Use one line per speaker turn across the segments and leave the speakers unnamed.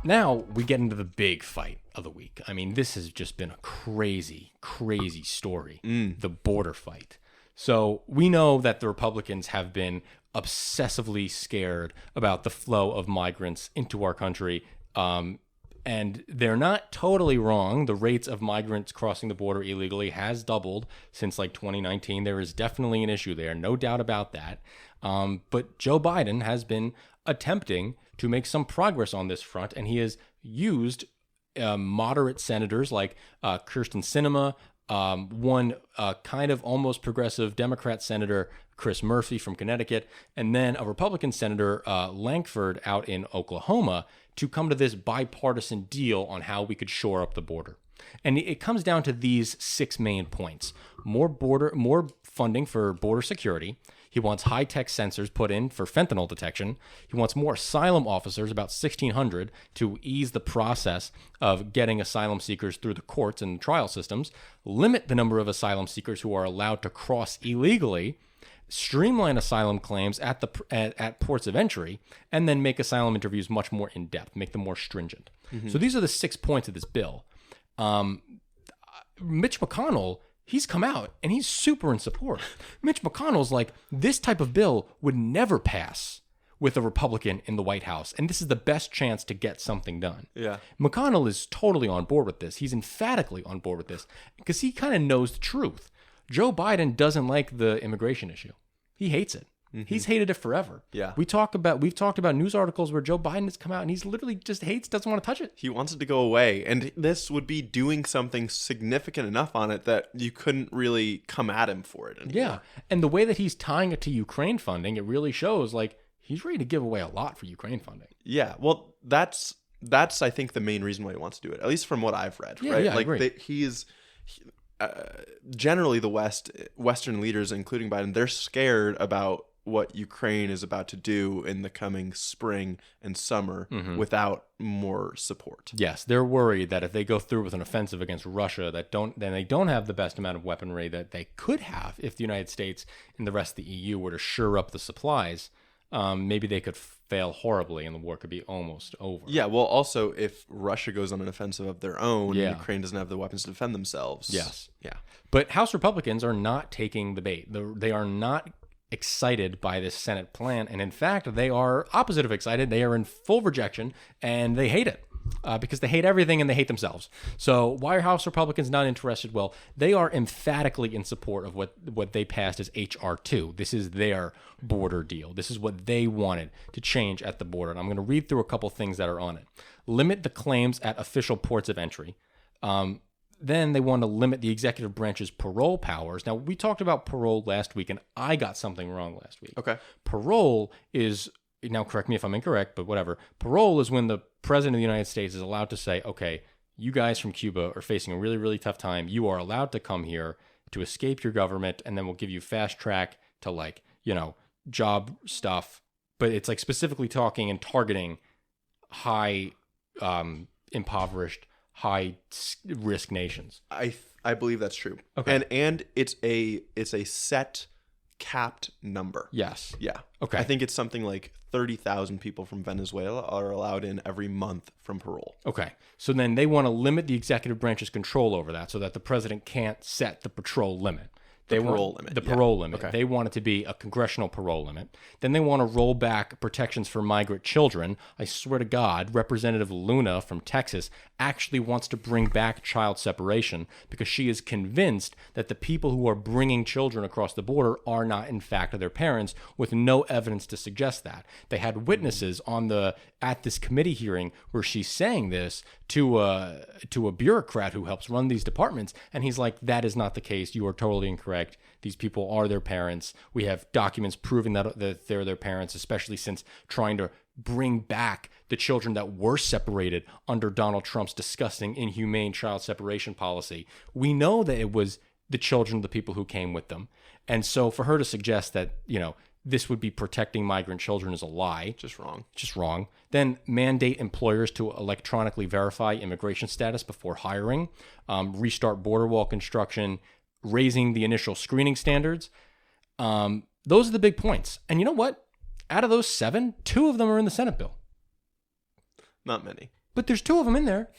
Now we get into the big fight of the week. I mean, this has just been a crazy, crazy story. The border fight. So we know that the Republicans have been obsessively scared about the flow of migrants into our country. And they're not totally wrong. The rates of migrants crossing the border illegally has doubled since like 2019. There is definitely an issue there, no doubt about that. But Joe Biden has been attempting to make some progress on this front, and he has used moderate senators like Kirsten Sinema, one kind of almost progressive Democrat senator, Chris Murphy from Connecticut, and then a Republican senator, Lankford, out in Oklahoma, to come to this bipartisan deal on how we could shore up the border. And it comes down to these 6 main points: more funding for border security. He wants high-tech sensors put in for fentanyl detection. He wants more asylum officers, about 1,600, to ease the process of getting asylum seekers through the courts and trial systems. Limit the number of asylum seekers who are allowed to cross illegally. Streamline asylum claims at ports of entry, and then make asylum interviews much more in-depth, make them more stringent. So these are the 6 points of this bill. Mitch McConnell, he's come out and he's super in support. Mitch McConnell's like, this type of bill would never pass with a Republican in the White House, and this is the best chance to get something done.
Yeah.
McConnell is totally on board with this. He's emphatically on board with this because he kind of knows the truth. Joe Biden doesn't like the immigration issue. He hates it. He's hated it forever.
Yeah.
We've talked about news articles where Joe Biden has come out and he's literally just doesn't want to touch it.
He wants it to go away. And this would be doing something significant enough on it that you couldn't really come at him for it anymore.
Yeah. And the way that he's tying it to Ukraine funding, it really shows like he's ready to give away a lot for Ukraine funding.
Yeah. Well, that's I think the main reason why he wants to do it, at least from what I've read.
Yeah,
right?
yeah,
like
I agree.
Generally the Western leaders, including Biden, they're scared about what Ukraine is about to do in the coming spring and summer without more support.
Yes, they're worried that if they go through with an offensive against Russia, then they don't have the best amount of weaponry that they could have if the United States and the rest of the EU were to shore up the supplies. Maybe they could fail horribly and the war could be almost over.
Yeah, well, also, if Russia goes on an offensive of their own,
Yeah.
Ukraine doesn't have the weapons to defend themselves.
Yes.
Yeah.
But House Republicans are not taking the bait. They are not excited by this Senate plan. And in fact, they are opposite of excited. They are in full rejection and they hate it. Because they hate everything and they hate themselves. So why are House Republicans not interested? Well, they are emphatically in support of what they passed as H.R. 2. This is their border deal. This is what they wanted to change at the border. And I'm going to read through a couple things that are on it. Limit the claims at official ports of entry. Then they want to limit the executive branch's parole powers. Now, we talked about parole last week, and I got something wrong last week.
Okay.
Parole is... Now, correct me if I'm incorrect, but whatever. Parole is when the president of the United States is allowed to say, okay, you guys from Cuba are facing a really, really tough time. You are allowed to come here to escape your government, and then we'll give you fast track to job stuff. But it's like specifically talking and targeting high impoverished, high risk nations.
I believe that's true.
Okay.
And it's a set capped number.
Yes.
Yeah.
Okay.
I think it's something like 30,000 people from Venezuela are allowed in every month from parole.
Okay. So then they want to limit the executive branch's control over that so that the president can't set the patrol limit. The parole limit.
Okay.
They want it to be a congressional parole limit. Then they want to roll back protections for migrant children. I swear to God, Representative Luna from Texas actually wants to bring back child separation because she is convinced that the people who are bringing children across the border are not, in fact, their parents, with no evidence to suggest that. They had witnesses at this committee hearing where she's saying this to a bureaucrat who helps run these departments, and he's like, that is not the case. You are totally incorrect. These people are their parents. We have documents proving that they're their parents, especially since trying to bring back the children that were separated under Donald Trump's disgusting, inhumane child separation policy. We know that it was the children of the people who came with them. And so for her to suggest that, this would be protecting migrant children is a lie.
Just wrong. Then mandate employers to electronically verify immigration status before hiring, restart border wall construction, raising the initial screening standards. Those are the big points. And you know what? Out of those 7, 2 of them are in the Senate bill. Not many. But there's two of them in there.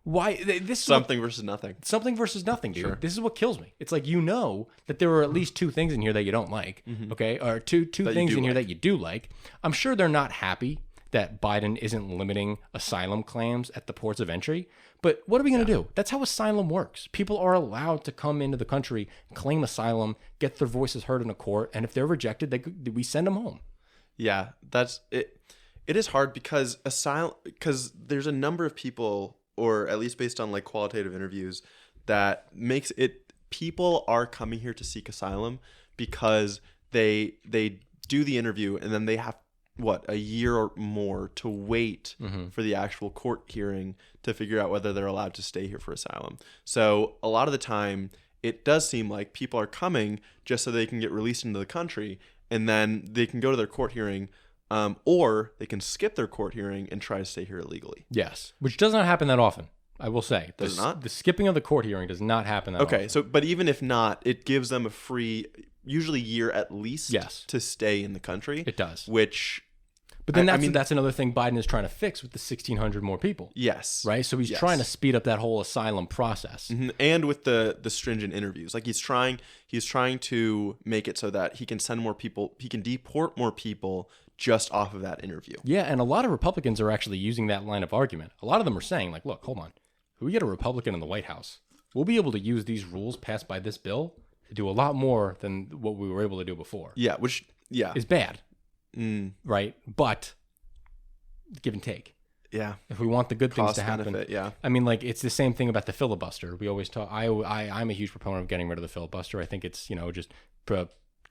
Why? This is
Something versus nothing.
something versus nothing, dude.
Sure.
This is what kills me. It's like, you know that there are at least two things in here that you don't like, okay? Or two things in here that you do like. I'm sure they're not happy that Biden isn't limiting asylum claims at the ports of entry. But what are we going to do? That's how asylum works. People are allowed to come into the country, claim asylum, get their voices heard in a court, and if they're rejected, we send them home.
Yeah, that's it. It is hard because there's a number of people, or at least based on like qualitative interviews, that makes it, people are coming here to seek asylum because they do the interview and then they have a year or more to wait for the actual court hearing to figure out whether they're allowed to stay here for asylum. So a lot of the time it does seem like people are coming just so they can get released into the country, and then they can go to their court hearing, or they can skip their court hearing and try to stay here illegally.
Yes, which does not happen that often, I will say.
Does it not?
The skipping of the court hearing does not happen that often.
Okay, so but even if not, it gives them a free, usually year at least, to stay in the country.
It does.
Which,
but then that's another thing Biden is trying to fix with the 1,600 more people.
Yes.
Right? So he's trying to speed up that whole asylum process.
And with the stringent interviews. Like he's trying to make it so that he can send more people, he can deport more people just off of that interview.
Yeah, and a lot of Republicans are actually using that line of argument. A lot of them are saying, like, look, hold on. If we get a Republican in the White House, we'll be able to use these rules passed by this bill to do a lot more than what we were able to do before.
Yeah, which is
bad. Right? But give and take.
Yeah.
If we want the good things to happen.
Benefit, yeah.
I mean, like, it's the same thing about the filibuster. We always talk. I'm a huge proponent of getting rid of the filibuster. I think it's, just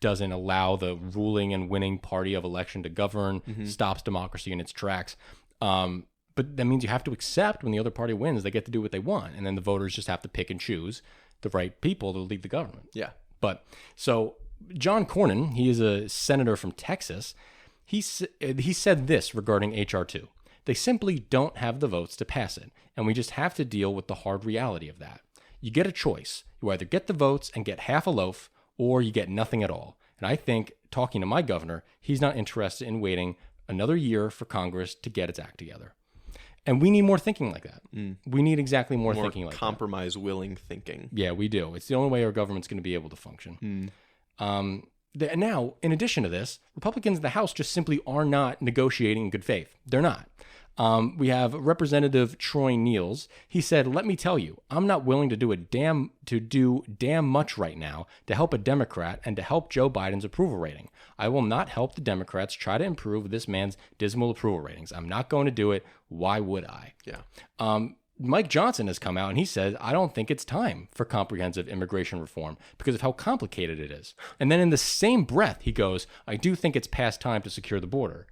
doesn't allow the ruling and winning party of election to govern, stops democracy in its tracks. But that means you have to accept when the other party wins, they get to do what they want. And then the voters just have to pick and choose the right people to lead the government.
Yeah.
But so John Cornyn, he is a senator from Texas. He said this regarding H.R. 2. They simply don't have the votes to pass it. And we just have to deal with the hard reality of that. You get a choice. You either get the votes and get half a loaf, or you get nothing at all. And I think, talking to my governor, he's not interested in waiting another year for Congress to get its act together. And we need more thinking like that. We need exactly more thinking like that.
Compromise-willing thinking.
Yeah, we do. It's the only way our government's going to be able to function. Now, in addition to this, Republicans in the House just simply are not negotiating in good faith. They're not. We have Representative Troy Niels. He said, "Let me tell you, I'm not willing to do damn much right now to help a Democrat and to help Joe Biden's approval rating. I will not help the Democrats try to improve this man's dismal approval ratings. I'm not going to do it. Why would I?"
Yeah.
Mike Johnson has come out and he said, "I don't think it's time for comprehensive immigration reform because of how complicated it is." And then in the same breath, he goes, "I do think it's past time to secure the border."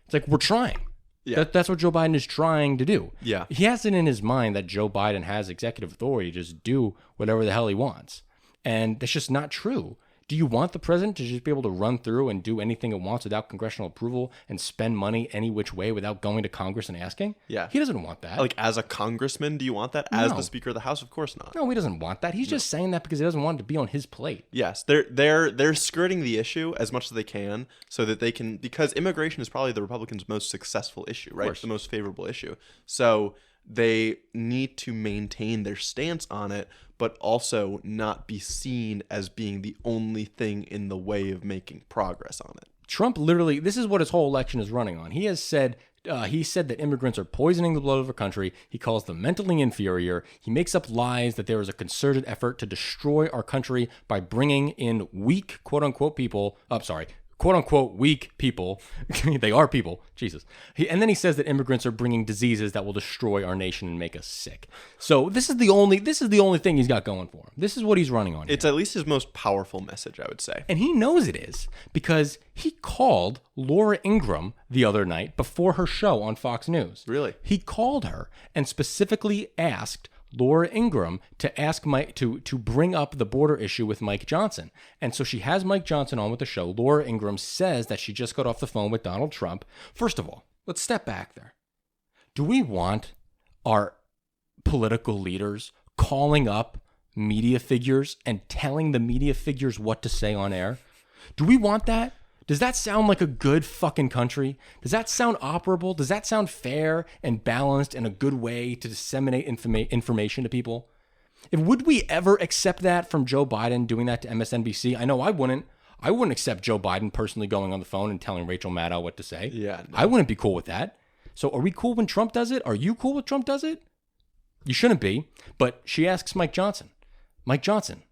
It's like, we're trying.
Yeah.
That's what Joe Biden is trying to do.
Yeah.
He has it in his mind that Joe Biden has executive authority to just do whatever the hell he wants. And that's just not true. Do you want the president to just be able to run through and do anything it wants without congressional approval and spend money any which way without going to Congress and asking?
Yeah.
He doesn't want that.
Like, as a congressman, do you want that? As
No.
the Speaker of the House? Of course not.
No, he doesn't want that. He's just saying that because he doesn't want it to be on his plate.
Yes, they're skirting the issue as much as they can so that they can, because immigration is probably the Republicans' most successful issue, right? The most favorable issue. So they need to maintain their stance on it, but also not be seen as being the only thing in the way of making progress on it.
Trump literally, this is what his whole election is running on. He has said, that immigrants are poisoning the blood of our country. He calls them mentally inferior. He makes up lies that there is a concerted effort to destroy our country by bringing in weak, quote unquote, people. Quote unquote weak people. They are people. Jesus. And then he says that immigrants are bringing diseases that will destroy our nation and make us sick. So this is the only thing he's got going for him. This is what he's running on.
It's at least his most powerful message, I would say.
And he knows it is because he called Laura Ingraham the other night before her show on Fox News.
Really?
He called her and specifically asked Laura Ingraham to ask Mike to bring up the border issue with Mike Johnson. And so she has Mike Johnson on with the show. Laura Ingraham says that she just got off the phone with Donald Trump. First of all, let's step back there. Do we want our political leaders calling up media figures and telling the media figures what to say on air? Do we want that? Does that sound like a good fucking country? Does that sound operable? Does that sound fair and balanced and a good way to disseminate information to people? Would we ever accept that from Joe Biden doing that to MSNBC? I know I wouldn't. I wouldn't accept Joe Biden personally going on the phone and telling Rachel Maddow what to say.
Yeah, no.
I wouldn't be cool with that. So are we cool when Trump does it? Are you cool when Trump does it? You shouldn't be. But she asks Mike Johnson,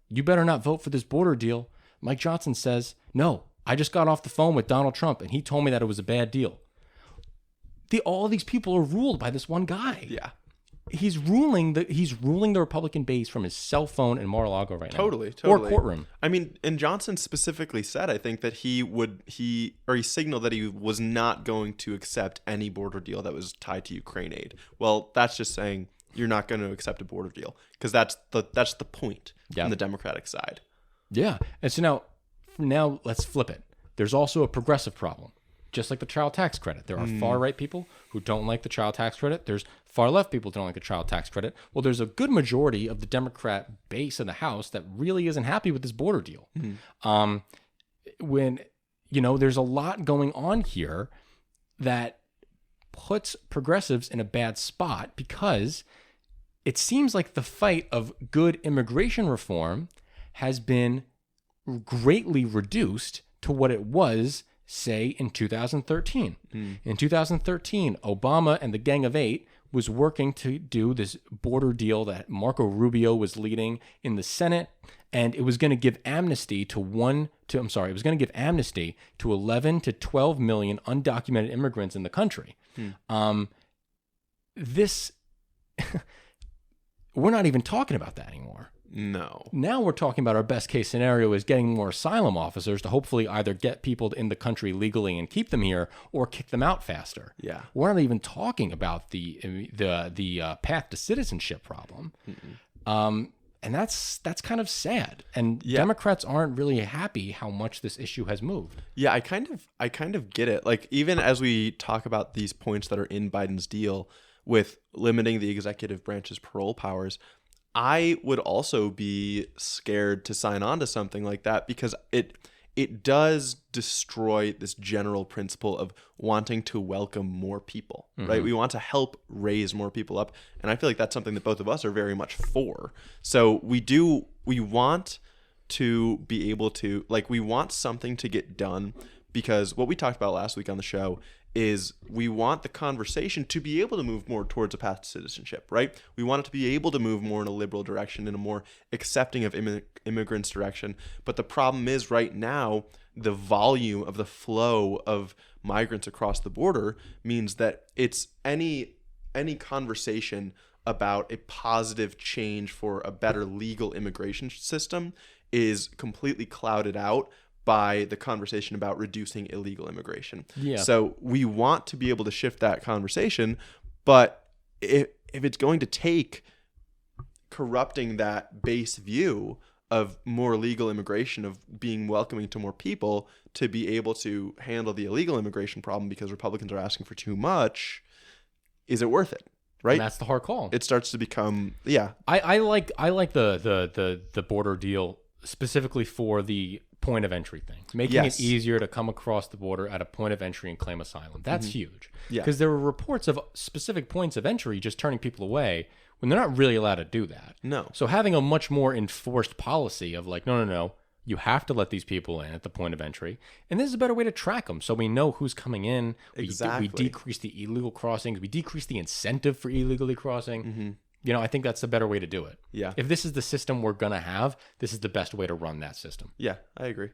you better not vote for this border deal. Mike Johnson says, no, I just got off the phone with Donald Trump and he told me that it was a bad deal. All these people are ruled by this one guy.
Yeah.
He's ruling the Republican base from his cell phone in Mar-a-Lago right now.
Totally.
Or courtroom.
I mean, and Johnson specifically said, I think, that he signaled that he was not going to accept any border deal that was tied to Ukraine aid. Well, that's just saying you're not going to accept a border deal because that's the point on the Democratic side.
Yeah. And so now let's flip it. There's also a progressive problem. Just like the child tax credit. There are far-right people who don't like the child tax credit. There's far-left people who don't like the child tax credit. Well, there's a good majority of the Democrat base in the House that really isn't happy with this border deal. When, there's a lot going on here that puts progressives in a bad spot because it seems like the fight of good immigration reform has been greatly reduced to what it was, say, in 2013. In 2013, Obama and the Gang of Eight was working to do this border deal that Marco Rubio was leading in the Senate, and it was going to give amnesty to 11 to 12 million undocumented immigrants in the country. We're not even talking about that anymore.
No.
Now we're talking about our best case scenario is getting more asylum officers to hopefully either get people in the country legally and keep them here or kick them out faster.
Yeah.
We're not even talking about the path to citizenship problem. And that's kind of sad. And Democrats aren't really happy how much this issue has moved.
Yeah, I kind of get it. Like, even as we talk about these points that are in Biden's deal with limiting the executive branch's parole powers, I would also be scared to sign on to something like that because it does destroy this general principle of wanting to welcome more people, right? We want to help raise more people up. And I feel like that's something that both of us are very much for. So we want to be able to, we want something to get done because what we talked about last week on the show is we want the conversation to be able to move more towards a path to citizenship, right? We want it to be able to move more in a liberal direction, in a more accepting of immigrants direction. But the problem is right now, the volume of the flow of migrants across the border means that it's any conversation about a positive change for a better legal immigration system is completely clouded out by the conversation about reducing illegal immigration.
Yeah.
So we want to be able to shift that conversation, but if it's going to take corrupting that base view of more legal immigration, of being welcoming to more people to be able to handle the illegal immigration problem because Republicans are asking for too much, is it worth it? Right?
And that's the hard call.
It starts to become,
I like the border deal specifically for the point of entry thing, making it easier to come across the border at a point of entry and claim asylum. That's huge.
Yeah.
Because there were reports of specific points of entry just turning people away when they're not really allowed to do that.
No.
So having a much more enforced policy of no, you have to let these people in at the point of entry. And this is a better way to track them so we know who's coming in.
Exactly.
We decrease the illegal crossings. We decrease the incentive for illegally crossing. I think that's the better way to do it.
Yeah.
If this is the system we're going to have, this is the best way to run that system.
Yeah, I agree.